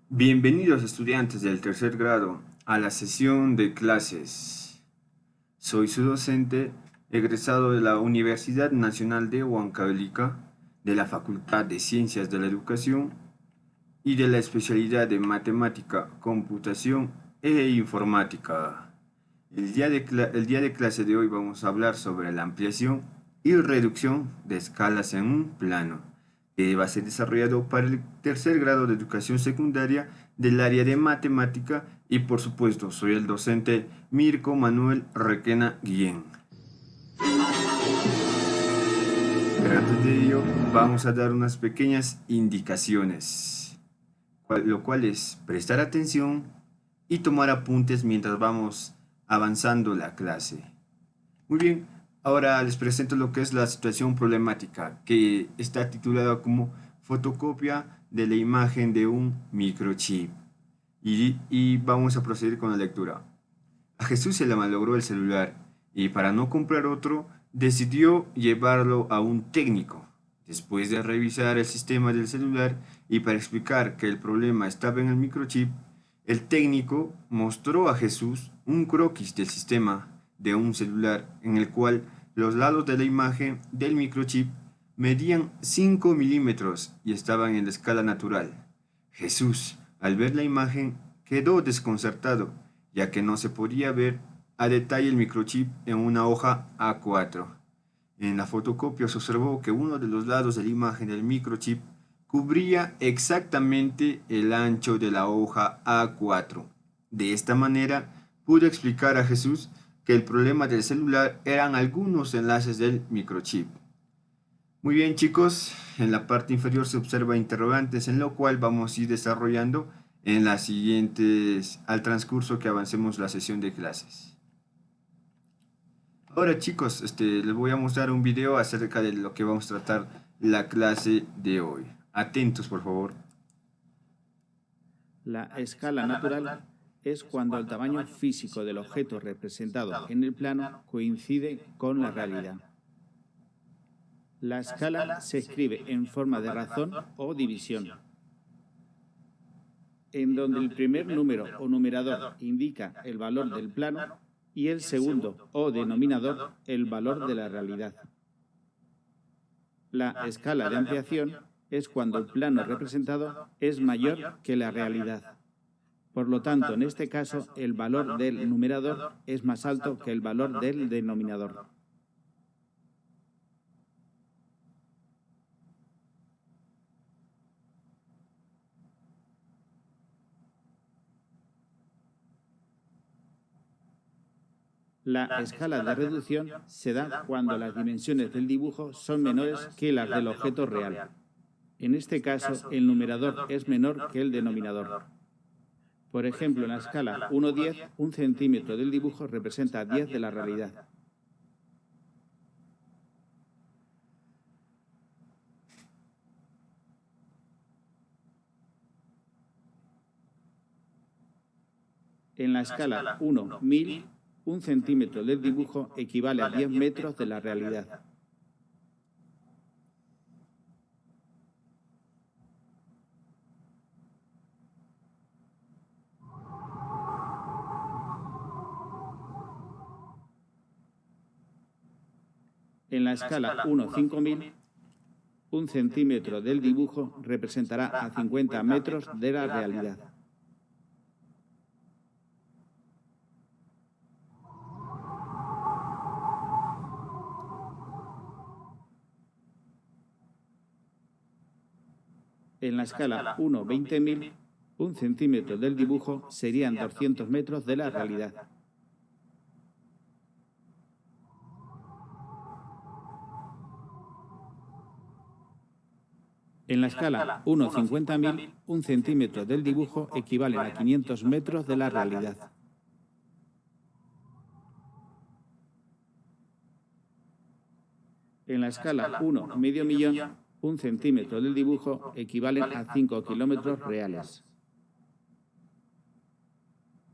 Bienvenidos estudiantes del tercer grado a la sesión de clases. Soy su docente, egresado de la Universidad Nacional de Huancavelica, de la Facultad de Ciencias de la Educación y de la especialidad de Matemática, Computación e Informática. El día de clase de hoy vamos a hablar sobre la ampliación y reducción de escalas en un plano, que va a ser desarrollado para el tercer grado de educación secundaria del área de matemática y por supuesto soy el docente Mirko Manuel Requena Guillén. Pero antes de ello vamos a dar unas pequeñas indicaciones, lo cual es prestar atención y tomar apuntes mientras vamos avanzando la clase. Muy bien, ahora les presento lo que es la situación problemática, que está titulada como fotocopia de la imagen de un microchip. Y vamos a proceder con la lectura. A Jesús se le malogró el celular y para no comprar otro, decidió llevarlo a un técnico. Después de revisar el sistema del celular y para explicar que el problema estaba en el microchip, el técnico mostró a Jesús un croquis del sistema de un celular en el cual los lados de la imagen del microchip medían 5 milímetros y estaban en la escala natural. Jesús, al ver la imagen, quedó desconcertado, ya que no se podía ver a detalle el microchip en una hoja A4. En la fotocopia se observó que uno de los lados de la imagen del microchip cubría exactamente el ancho de la hoja A4. De esta manera, pudo explicar a Jesús que el problema del celular eran algunos enlaces del microchip. Muy bien, chicos, en la parte inferior se observa interrogantes, en lo cual vamos a ir desarrollando en las siguientes, al transcurso que avancemos la sesión de clases. Ahora, chicos, les voy a mostrar un video acerca de lo que vamos a tratar la clase de hoy. Atentos, por favor. La escala natural es cuando el tamaño físico del objeto representado en el plano coincide con la realidad. La escala se escribe en forma de razón o división, en donde el primer número o numerador indica el valor del plano y el segundo o denominador el valor de la realidad. La escala de ampliación es cuando el plano representado es mayor que la realidad. Por lo tanto, en este caso, el valor del numerador es más alto que el valor del denominador. La escala de reducción se da cuando las dimensiones del dibujo son menores que las del objeto real. En este caso, el numerador es menor que el denominador. Por ejemplo, en la escala 1-10, un centímetro del dibujo representa 10 de la realidad. En la escala 1-1000, un centímetro del dibujo equivale a 10 metros de la realidad. En la escala 1-5000, un centímetro del dibujo representará a 50 metros de la realidad. En la escala 1-20.000, un centímetro del dibujo serían 200 metros de la realidad. En la escala 1-50.000, un centímetro del dibujo equivale a 500 metros de la realidad. En la escala 1-medio millón, un centímetro del dibujo equivale a 5 kilómetros reales.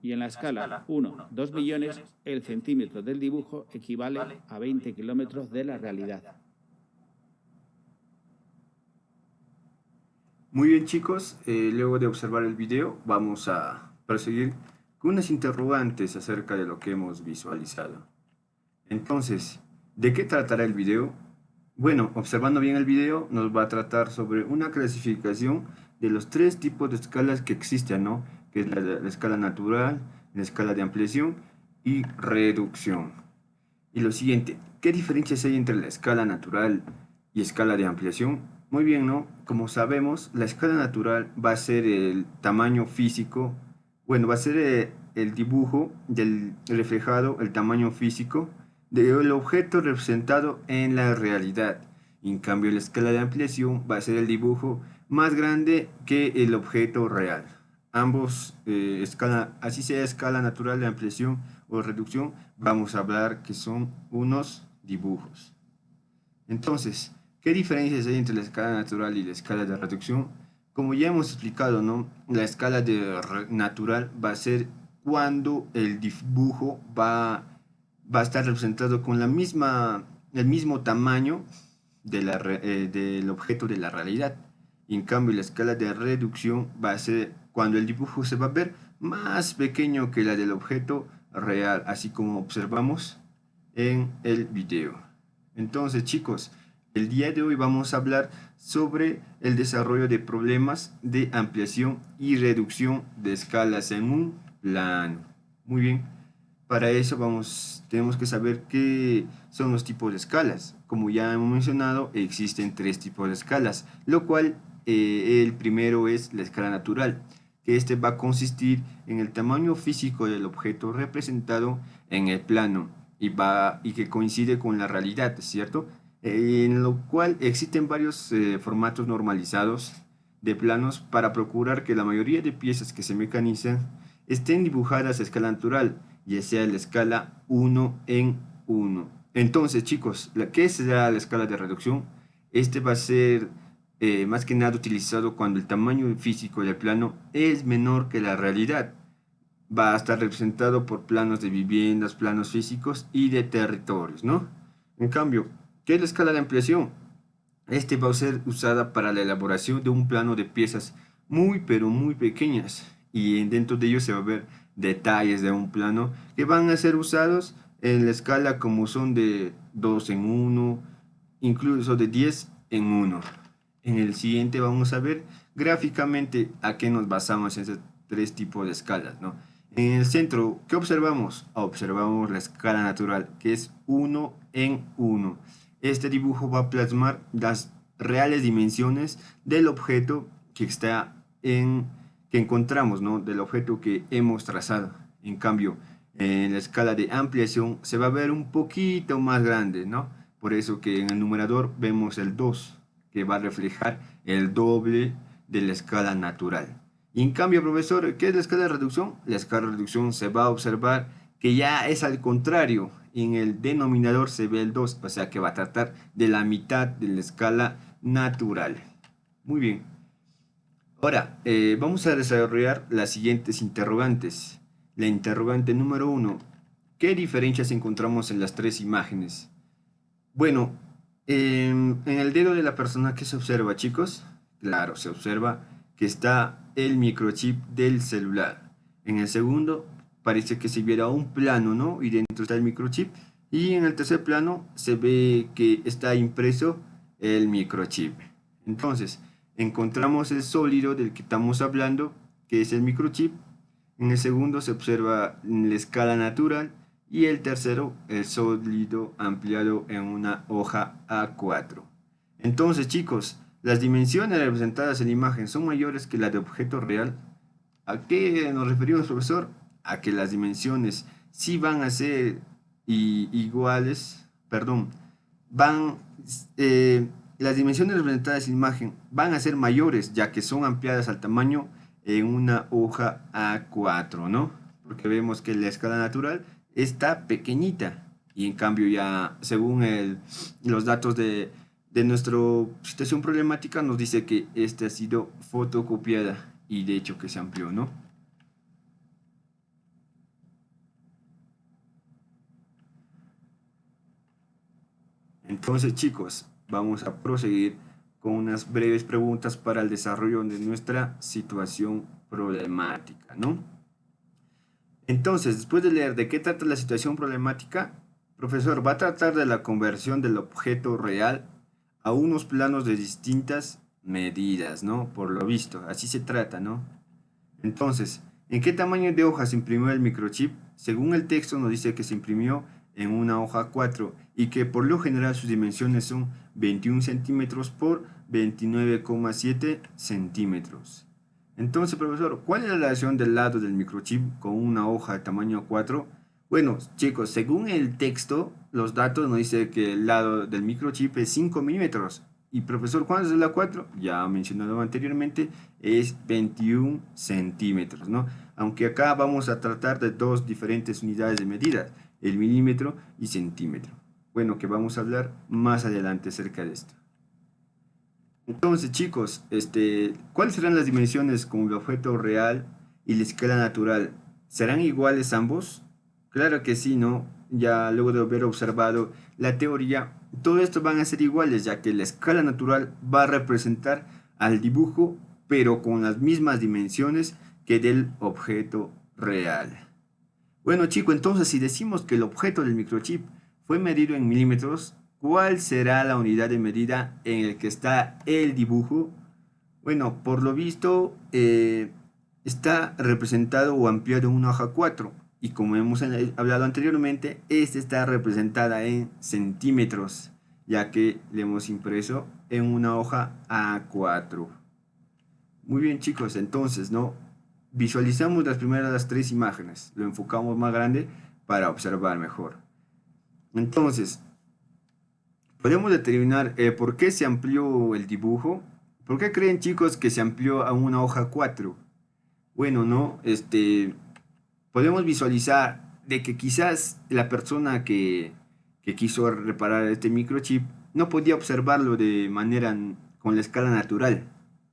Y en la escala 1-2 millones, el centímetro del dibujo equivale a 20 kilómetros de la realidad. Muy bien chicos, luego de observar el video vamos a proseguir con unas interrogantes acerca de lo que hemos visualizado. Entonces, ¿de qué tratará el video? Bueno, observando bien el video nos va a tratar sobre una clasificación de los tres tipos de escalas que existen, ¿no? Que es la escala natural, la escala de ampliación y reducción. Y lo siguiente, ¿qué diferencias hay entre la escala natural y escala de ampliación? Muy bien, ¿no? Como sabemos, la escala natural va a ser el tamaño físico, bueno, va a ser el dibujo del reflejado, el tamaño físico del objeto representado en la realidad. En cambio, la escala de ampliación va a ser el dibujo más grande que el objeto real. Ambos, así sea escala natural de ampliación o reducción, vamos a hablar que son unos dibujos. Entonces, ¿qué diferencias hay entre la escala natural y la escala de reducción? Como ya hemos explicado, ¿no? La escala natural va a ser cuando el dibujo va a estar representado con el mismo tamaño del objeto de la realidad. Y en cambio, la escala de reducción va a ser cuando el dibujo se va a ver más pequeño que la del objeto real, así como observamos en el video. Entonces, chicos, el día de hoy vamos a hablar sobre el desarrollo de problemas de ampliación y reducción de escalas en un plano. Muy bien, para eso tenemos que saber qué son los tipos de escalas. Como ya hemos mencionado, existen tres tipos de escalas, lo cual el primero es la escala natural, que este va a consistir en el tamaño físico del objeto representado en el plano y que coincide con la realidad, ¿cierto? En lo cual existen varios formatos normalizados de planos para procurar que la mayoría de piezas que se mecanizan estén dibujadas a escala natural, ya sea la escala 1 en 1. Entonces, chicos, ¿qué será la escala de reducción? Este va a ser más que nada utilizado cuando el tamaño físico del plano es menor que la realidad. Va a estar representado por planos de viviendas, planos físicos y de territorios, ¿no? En cambio, ¿qué es la escala de ampliación? Este va a ser usada para la elaboración de un plano de piezas muy pero muy pequeñas y dentro de ellos se va a ver detalles de un plano que van a ser usados en la escala como son de 2 en 1, incluso de 10 en 1. En el siguiente vamos a ver gráficamente a qué nos basamos en estos tres tipos de escalas, ¿no? En el centro, ¿qué observamos? Observamos la escala natural, que es 1 en 1. Este dibujo va a plasmar las reales dimensiones del objeto que encontramos, ¿no? Del objeto que hemos trazado. En cambio, en la escala de ampliación se va a ver un poquito más grande, ¿no? Por eso que en el numerador vemos el 2, que va a reflejar el doble de la escala natural. Y en cambio, profesor, ¿qué es la escala de reducción? La escala de reducción se va a observar que ya es al contrario. En el denominador se ve el 2, o sea que va a tratar de la mitad de la escala natural. Muy bien. Ahora, vamos a desarrollar las siguientes interrogantes. La interrogante número 1. ¿Qué diferencias encontramos en las tres imágenes? Bueno, en el dedo de la persona que se observa, chicos, claro, se observa que está el microchip del celular. En el segundo parece que se viera un plano, ¿no? Y dentro está el microchip. Y en el tercer plano se ve que está impreso el microchip. Entonces, encontramos el sólido del que estamos hablando, que es el microchip. En el segundo se observa la escala natural. Y el tercero, el sólido ampliado en una hoja A4. Entonces, chicos, las dimensiones representadas en la imagen son mayores que las de objeto real. ¿A qué nos referimos, profesor? A que las dimensiones sí van a ser iguales, perdón, las dimensiones representadas en la imagen van a ser mayores, ya que son ampliadas al tamaño en una hoja A4, ¿no? Porque vemos que la escala natural está pequeñita y en cambio ya según los datos de nuestra situación problemática nos dice que esta ha sido fotocopiada y de hecho que se amplió, ¿no? Entonces, chicos, vamos a proseguir con unas breves preguntas para el desarrollo de nuestra situación problemática, ¿no? Entonces, después de leer de qué trata la situación problemática, profesor, va a tratar de la conversión del objeto real a unos planos de distintas medidas, ¿no? Por lo visto, así se trata, ¿no? Entonces, ¿en qué tamaño de hoja se imprimió el microchip? Según el texto nos dice que se imprimió en una hoja 4 y que por lo general sus dimensiones son 21 centímetros por 29,7 centímetros. Entonces, profesor, ¿cuál es la relación del lado del microchip con una hoja de tamaño 4? Bueno, chicos, según el texto, los datos nos dicen que el lado del microchip es 5 milímetros. Y profesor, ¿cuánto es la 4? Ya mencionado anteriormente, es 21 centímetros, ¿no? Aunque acá vamos a tratar de dos diferentes unidades de medida, el milímetro y centímetro. Bueno, que vamos a hablar más adelante acerca de esto. Entonces, chicos, ¿cuáles serán las dimensiones con el objeto real y la escala natural? ¿Serán iguales ambos? Claro que sí, ¿no? Ya luego de haber observado la teoría, todo esto van a ser iguales, ya que la escala natural va a representar al dibujo, pero con las mismas dimensiones que del objeto real. Bueno, chicos, entonces si decimos que el objeto del microchip fue medido en milímetros, ¿cuál será la unidad de medida en el que está el dibujo? Bueno, por lo visto está representado o ampliado en una hoja 4 y como hemos hablado anteriormente, esta está representada en centímetros, ya que le hemos impreso en una hoja A4. Muy bien, chicos, entonces, ¿no? Visualizamos las primeras tres imágenes, lo enfocamos más grande para observar mejor. Entonces, podemos determinar por qué se amplió el dibujo. ¿Por qué creen, chicos, que se amplió a una hoja 4? Bueno, ¿no? Podemos visualizar de que quizás la persona que quiso reparar este microchip no podía observarlo de manera con la escala natural,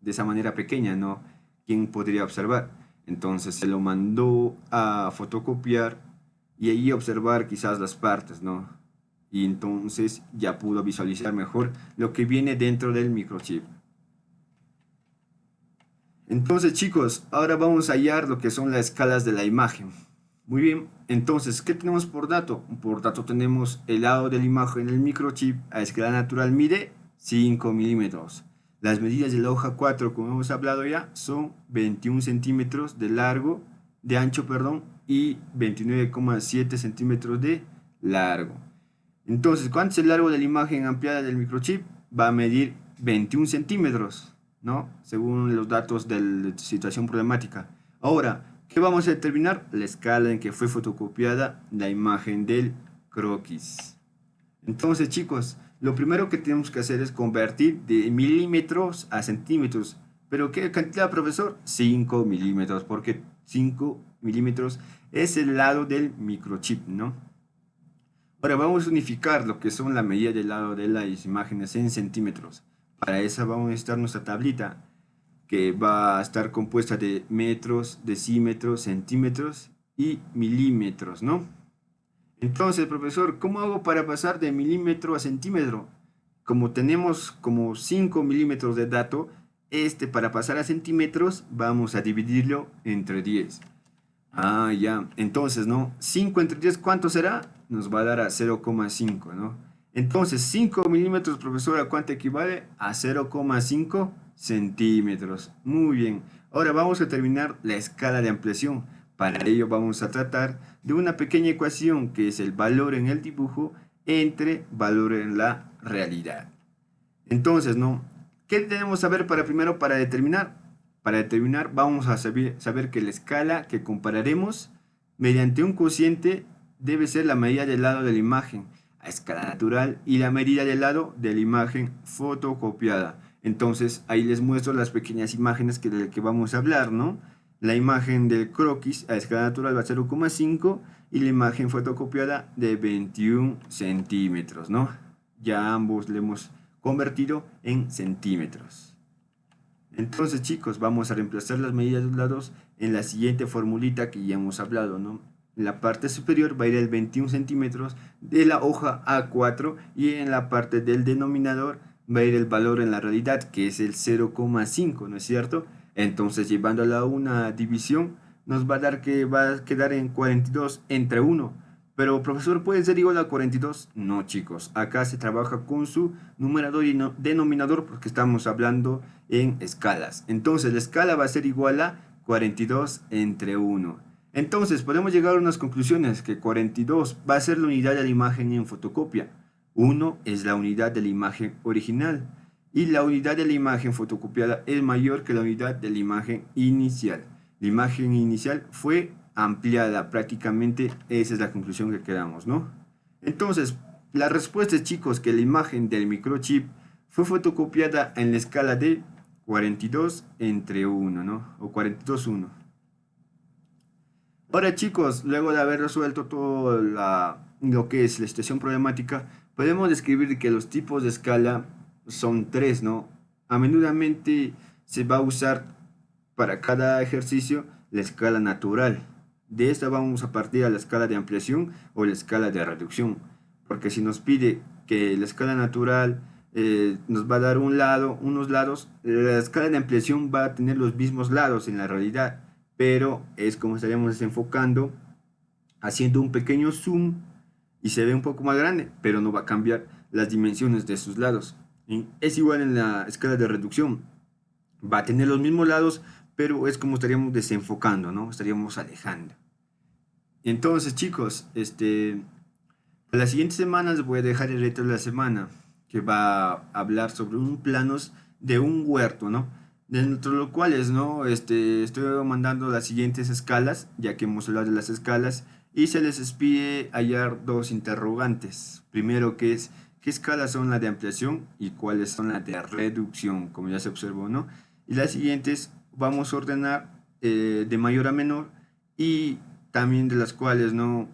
de esa manera pequeña, ¿no? ¿Quién podría observar? Entonces se lo mandó a fotocopiar y ahí observar quizás las partes, ¿no? Y entonces ya pudo visualizar mejor lo que viene dentro del microchip. Entonces, chicos, ahora vamos a hallar lo que son las escalas de la imagen. Muy bien, entonces, ¿qué tenemos por dato? Por dato tenemos el lado de la imagen del microchip a escala natural mide 5 milímetros. Las medidas de la hoja 4, como hemos hablado ya, son 21 centímetros de largo, de ancho, perdón, y 29,7 centímetros de largo. Entonces, ¿cuánto es el largo de la imagen ampliada del microchip? Va a medir 21 centímetros, ¿no? Según los datos de la situación problemática. Ahora, ¿qué vamos a determinar? La escala en que fue fotocopiada la imagen del croquis. Entonces, chicos, lo primero que tenemos que hacer es convertir de milímetros a centímetros. ¿Pero qué cantidad, profesor? 5 milímetros, porque 5 milímetros es el lado del microchip, ¿no? Ahora vamos a unificar lo que son la medida del lado de las imágenes en centímetros. Para eso vamos a necesitar nuestra tablita, que va a estar compuesta de metros, decímetros, centímetros y milímetros, ¿no? Entonces, profesor, ¿cómo hago para pasar de milímetro a centímetro? Como tenemos como 5 milímetros de dato, para pasar a centímetros vamos a dividirlo entre 10. Ah, ya. Entonces, ¿no? 5 entre 10, ¿cuánto será? Nos va a dar a 0,5, ¿no? Entonces, 5 milímetros, profesor, ¿a cuánto equivale? A 0,5 centímetros. Muy bien. Ahora vamos a terminar la escala de ampliación. Para ello vamos a tratar de una pequeña ecuación que es el valor en el dibujo entre valor en la realidad. Entonces, ¿no? ¿Qué debemos saber primero para determinar? Para determinar vamos a saber que la escala que compararemos mediante un cociente debe ser la medida del lado de la imagen a escala natural y la medida del lado de la imagen fotocopiada. Entonces ahí les muestro las pequeñas imágenes de las que vamos a hablar, ¿no? La imagen del croquis a escala natural va a 0,5 y la imagen fotocopiada de 21 centímetros, ¿no? Ya ambos le hemos convertido en centímetros. Entonces, chicos, vamos a reemplazar las medidas de los lados en la siguiente formulita que ya hemos hablado, ¿no? En la parte superior va a ir el 21 centímetros de la hoja A4 y en la parte del denominador va a ir el valor en la realidad, que es el 0,5, ¿no es cierto? Entonces, llevándola a una división, nos va a dar que va a quedar en 42 entre 1. Pero, profesor, ¿puede ser igual a 42? No, chicos. Acá se trabaja con su numerador y denominador porque estamos hablando en escalas. Entonces, la escala va a ser igual a 42 entre 1. Entonces, podemos llegar a unas conclusiones que 42 va a ser la unidad de la imagen en fotocopia. 1 es la unidad de la imagen original. Y la unidad de la imagen fotocopiada es mayor que la unidad de la imagen inicial. La imagen inicial fue ampliada prácticamente, esa es la conclusión que quedamos, ¿no? Entonces, la respuesta es, chicos, que la imagen del microchip fue fotocopiada en la escala de 42 entre 1, ¿no? O 42,1. Ahora, chicos, luego de haber resuelto todo lo que es la situación problemática, podemos describir que los tipos de escala son tres, ¿no? A menudamente se va a usar para cada ejercicio la escala natural. De esta vamos a partir a la escala de ampliación o la escala de reducción. Porque si nos pide que la escala natural nos va a dar unos lados, la escala de ampliación va a tener los mismos lados en la realidad. Pero es como estaríamos desenfocando, haciendo un pequeño zoom y se ve un poco más grande, pero no va a cambiar las dimensiones de sus lados. Es igual en la escala de reducción. Va a tener los mismos lados, pero es como estaríamos desenfocando, ¿no? Estaríamos alejando. Entonces, chicos, las siguientes semanas les voy a dejar el reto de la semana, que va a hablar sobre un planos de un huerto, ¿no? Dentro de los cuales, ¿no? Estoy mandando las siguientes escalas, ya que hemos hablado de las escalas, y se les pide hallar dos interrogantes. Primero, ¿qué escalas son las de ampliación y cuáles son las de reducción? Como ya se observó, ¿no? Y las siguientes vamos a ordenar de mayor a menor y también de las cuales no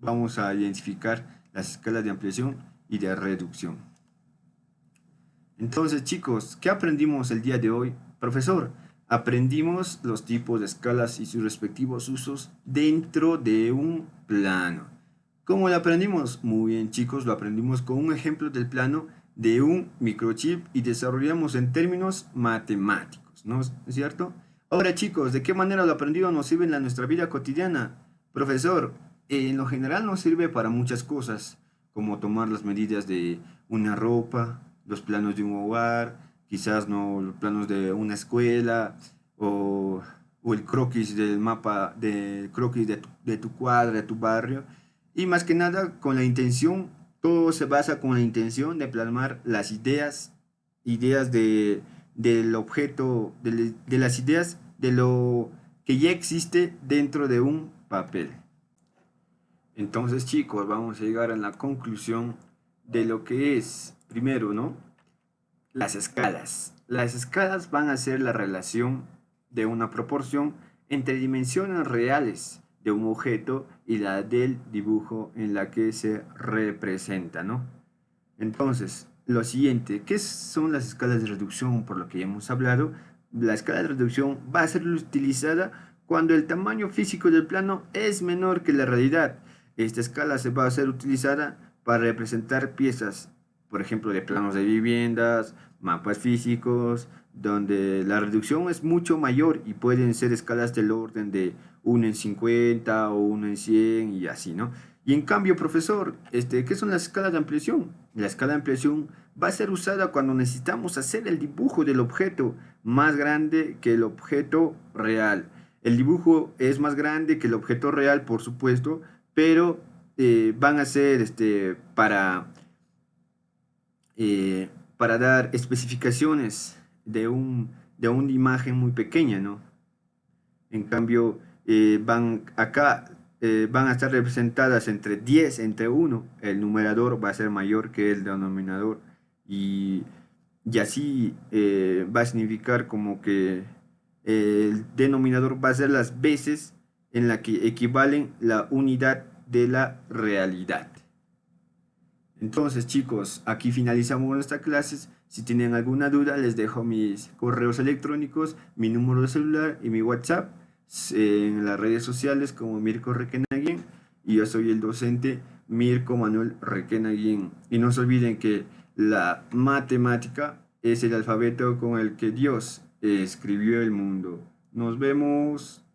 vamos a identificar las escalas de ampliación y de reducción. Entonces, chicos, ¿qué aprendimos el día de hoy? Profesor, aprendimos los tipos de escalas y sus respectivos usos dentro de un plano. ¿Cómo lo aprendimos? Muy bien, chicos, lo aprendimos con un ejemplo del plano de un microchip y desarrollamos en términos matemáticos, ¿no es cierto? Ahora, chicos, ¿de qué manera lo aprendido nos sirve en nuestra vida cotidiana? Profesor, en lo general nos sirve para muchas cosas, como tomar las medidas de una ropa, los planos de un hogar, quizás no los planos de una escuela o el croquis del mapa, de croquis de tu cuadra, de tu barrio. Y más que nada con la intención, todo se basa con la intención de plasmar las ideas del objeto, de las ideas de lo que ya existe dentro de un papel. Entonces, chicos, vamos a llegar a la conclusión de lo que es, primero, ¿no? Las escalas. Las escalas van a ser la relación de una proporción entre dimensiones reales de un objeto y la del dibujo en la que se representa, ¿no? Entonces, lo siguiente, ¿qué son las escalas de reducción? Por lo que ya hemos hablado, la escala de reducción va a ser utilizada cuando el tamaño físico del plano es menor que la realidad. Esta escala se va a ser utilizada para representar piezas, por ejemplo, de planos de viviendas, mapas físicos, donde la reducción es mucho mayor y pueden ser escalas del orden de 1 en 50 o 1 en 100 y así, ¿no? Y en cambio, profesor, ¿qué son las escalas de ampliación? La escala de ampliación va a ser usada cuando necesitamos hacer el dibujo del objeto más grande que el objeto real. El dibujo es más grande que el objeto real, por supuesto, pero van a ser para dar especificaciones de una imagen muy pequeña, ¿no? En cambio, van a estar representadas entre 10, entre 1. El numerador va a ser mayor que el denominador. Y así va a significar como que el denominador va a ser las veces en la que equivalen la unidad de la realidad. Entonces, chicos, aquí finalizamos nuestras clases. Si tienen alguna duda, les dejo mis correos electrónicos, mi número de celular y mi WhatsApp en las redes sociales como Mirko Requena Guillén, y yo soy el docente Mirko Manuel Requena Guillén. Y no se olviden que La matemática es el alfabeto con el que Dios escribió el mundo. Nos vemos.